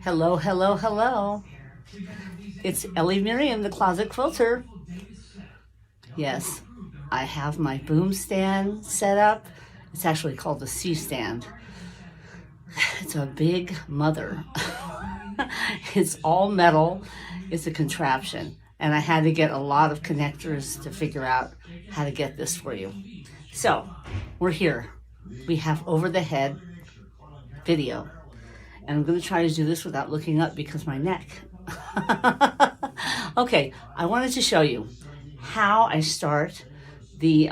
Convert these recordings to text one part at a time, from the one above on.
Hello, hello, hello. It's Ellie Miriam, the Closet Quilter. Yes, I have my boom stand set up. It's actually called the C stand. It's a big mother. It's all metal. It's a contraption. And I had to get a lot of connectors to figure out how to get this for you. So, we're here. We have over the head video. And I'm going to try to do this without looking up because my neck. Okay, I wanted to show you how I start the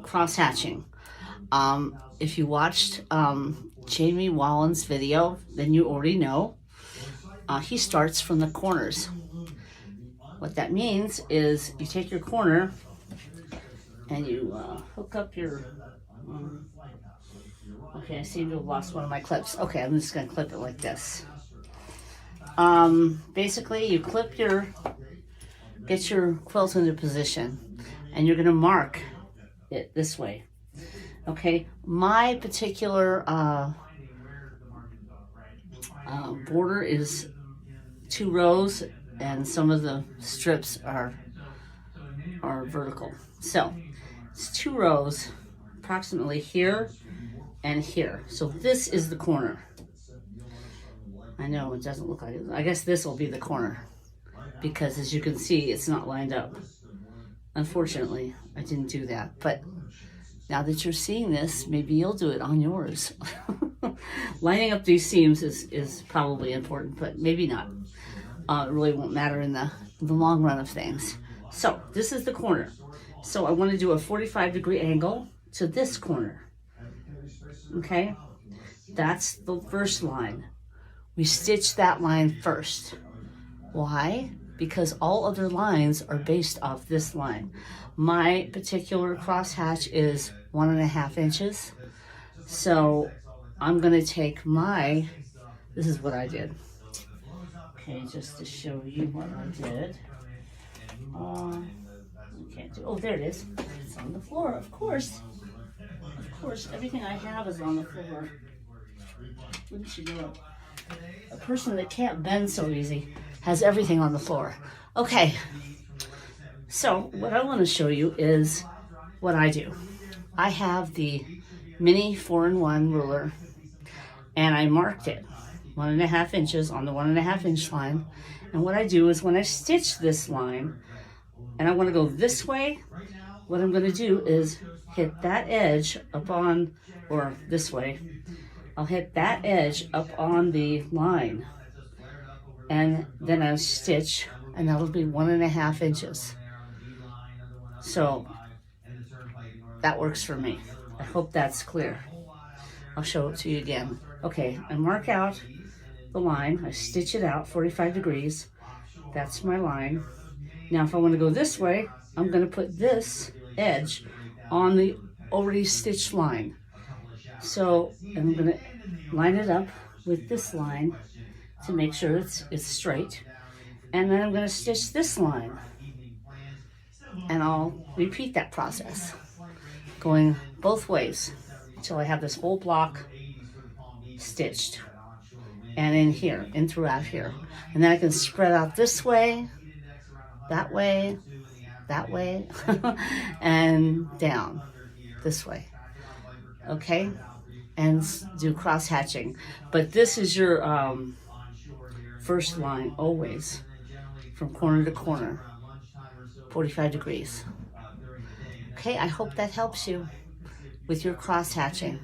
cross hatching. If you watched Jamie Wallen's video, then you already know he starts from the corners. What that means is you take your corner and you hook up your okay, I seem to have lost one of my clips. Okay, I'm just going to clip it like this. Basically, you clip get your quilt into position, and you're going to mark it this way. Okay, my particular border is 2 rows, and some of the strips are vertical. So, it's 2 rows, approximately here and here. So this is the corner. I know it doesn't look like it. I guess this will be the corner because as you can see, it's not lined up. Unfortunately, I didn't do that. But now that you're seeing this, maybe you'll do it on yours. Lining up these seams is probably important, but maybe not. It really won't matter in the long run of things. So this is the corner. So I want to do a 45-degree angle to this corner. Okay, that's the first line. We stitch that line first. Why? Because all other lines are based off this line. My particular crosshatch is 1.5 inches. So I'm gonna take this is what I did. Okay, just to show you what I did. Oh, there it is. It's on the floor, of course. Of course, everything I have is on the floor. Wouldn't you know it? A person that can't bend so easy has everything on the floor. Okay, so what I want to show you is what I do. I have the mini 4-in-1 ruler, and I marked it 1.5 inches on the 1.5 inch line. And what I do is when I stitch this line, and I want to go this way, what I'm going to do is hit that edge up on, or this way, I'll hit that edge up on the line, and then I'll stitch, and that'll be 1.5 inches. So that works for me. I hope that's clear. I'll show it to you again. Okay, I mark out the line, I stitch it out 45 degrees. That's my line. Now if I want to go this way, I'm going to put this edge on the already stitched line. So I'm going to line it up with this line to make sure it's straight. And then I'm going to stitch this line. And I'll repeat that process, going both ways until I have this whole block stitched. And in here, and throughout here. And then I can spread out this way, that way, and down this way. Okay? And do cross hatching. But this is your first line always, from corner to corner, 45 degrees. Okay, I hope that helps you with your cross hatching.